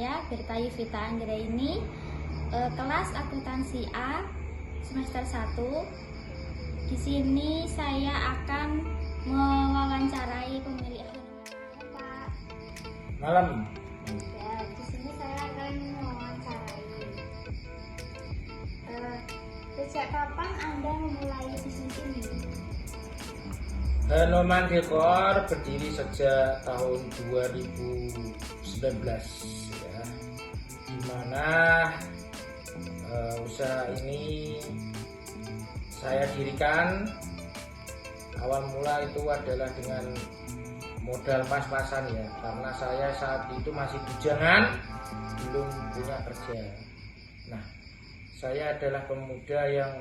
saya Berta Yuvita Anggraini, kelas akuntansi A semester 1. Di sini saya akan mewawancarai pemilik Pak. Malam. Ya, di sini saya akan mewawancarai. Sejak kapan Anda memulai bisnis ini? Noman Dekor berdiri sejak tahun 2019 ya, dimana usaha ini saya dirikan. Awal mula itu adalah dengan modal pas-pasan ya, karena saya saat itu masih bujangan, belum punya kerja. Nah, saya adalah pemuda yang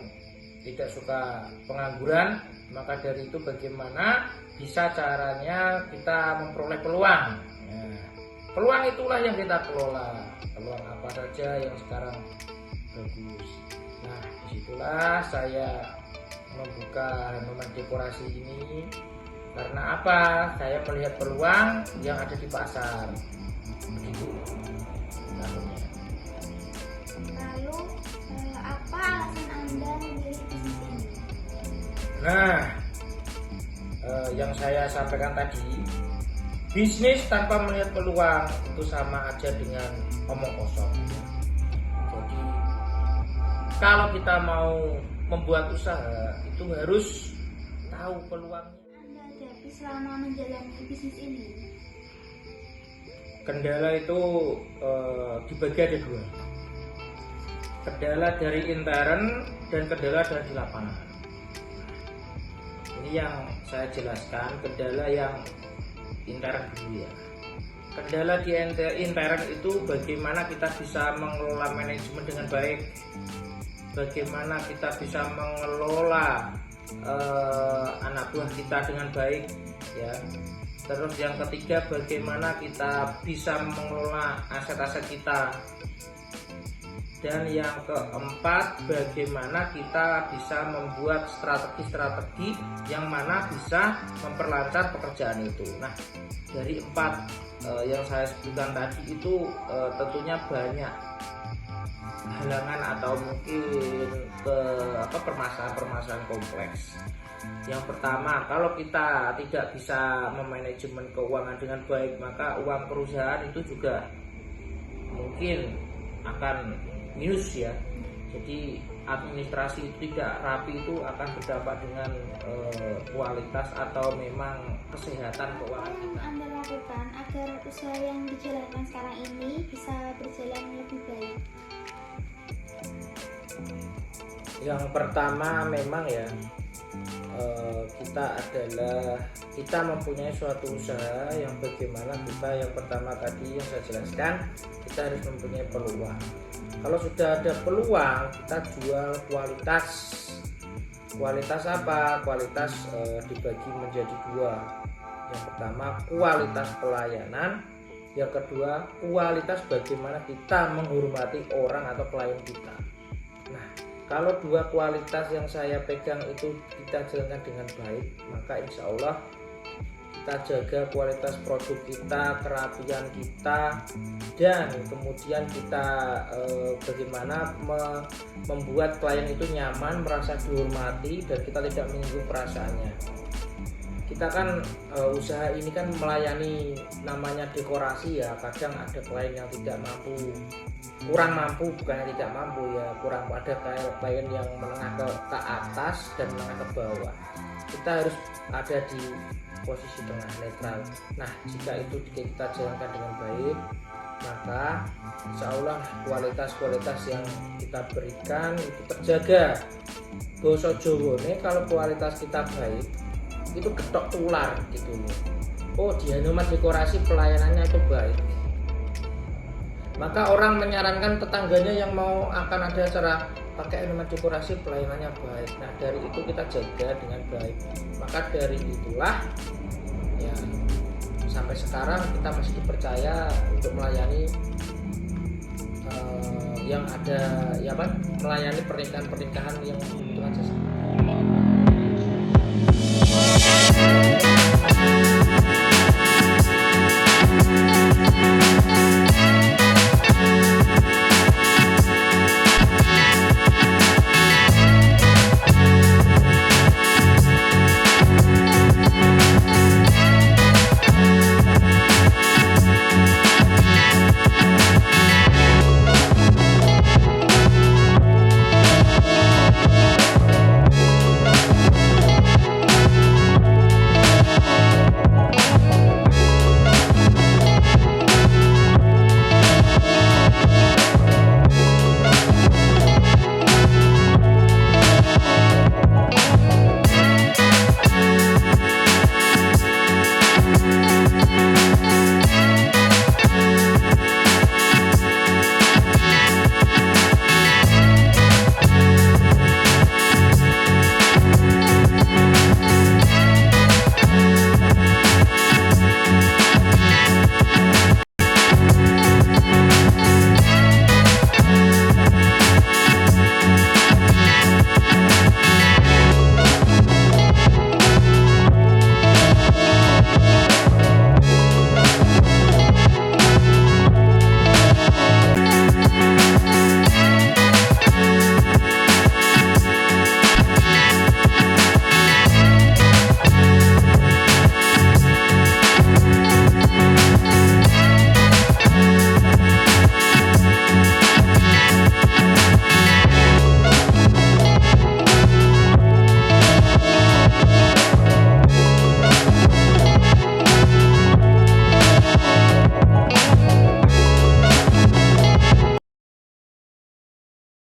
tidak suka pengangguran, maka dari itu bagaimana bisa caranya kita memperoleh peluang. Nah, peluang itulah yang kita kelola, peluang apa saja yang sekarang bagus. Nah, disitulah saya membuka Noman Dekorasi ini. Karena apa? Saya melihat peluang yang ada di pasar. Begitu. Lalu apa alasan Anda memilih bisnis ini? Nah, yang saya sampaikan tadi, bisnis tanpa melihat peluang itu sama aja dengan omong kosong. Jadi, kalau kita mau membuat usaha itu harus tahu peluangnya. Anda hadapi selama menjalani bisnis ini? Kendala itu dibagi ada dua. Kendala dari intern dan kendala dari di lapangan. Ini yang saya jelaskan, kendala yang intern dulu ya. Kendala di intern itu bagaimana kita bisa mengelola manajemen dengan baik, bagaimana kita bisa mengelola anak buah kita dengan baik ya. Terus yang ketiga, bagaimana kita bisa mengelola aset-aset kita. Dan yang keempat, bagaimana kita bisa membuat strategi-strategi yang mana bisa memperlancar pekerjaan itu. Nah, dari empat yang saya sebutkan tadi itu tentunya banyak halangan atau mungkin permasalahan kompleks. Yang pertama, kalau kita tidak bisa memanajemen keuangan dengan baik, maka uang perusahaan itu juga mungkin akan minus ya. Jadi administrasi tidak rapi itu akan berdampak dengan kualitas atau memang kesehatan keuangan kita. Apa yang Anda lakukan agar usaha yang dijalankan sekarang ini bisa berjalan lebih baik? Yang pertama memang ya, kita mempunyai suatu usaha yang bagaimana kita yang pertama tadi yang saya jelaskan, kita harus mempunyai peluang. Kalau sudah ada peluang, kita jual kualitas. Kualitas apa? Kualitas dibagi menjadi dua. Yang pertama kualitas pelayanan, yang kedua kualitas bagaimana kita menghormati orang atau klien kita. Nah, kalau dua kualitas yang saya pegang itu kita jalankan dengan baik, maka insya Allah kita jaga kualitas produk kita, kerapian kita, dan kemudian kita bagaimana membuat klien itu nyaman, merasa dihormati, dan kita tidak menyinggung perasaannya. Kita kan usaha ini kan melayani namanya dekorasi ya, kadang ada klien yang tidak mampu, kurang mampu, bukannya tidak mampu ya, kurang, ada klien yang menengah ke atas dan menengah ke bawah. Kita harus ada di posisi tengah, netral. Nah, jika itu kita jalankan dengan baik, maka insya Allah kualitas-kualitas yang kita berikan itu terjaga. Basa Jawa nih, kalau kualitas kita baik itu ketok tular gitu loh. Oh, di Noman Dekorasi pelayanannya itu baik, maka orang menyarankan tetangganya yang mau akan ada acara pakai Noman Dekorasi pelayanannya baik. Nah, dari itu kita jaga dengan baik. Maka dari itulah ya, sampai sekarang kita masih dipercaya untuk melayani yang ada ya kan, melayani pernikahan-pernikahan yang membutuhkan jasa.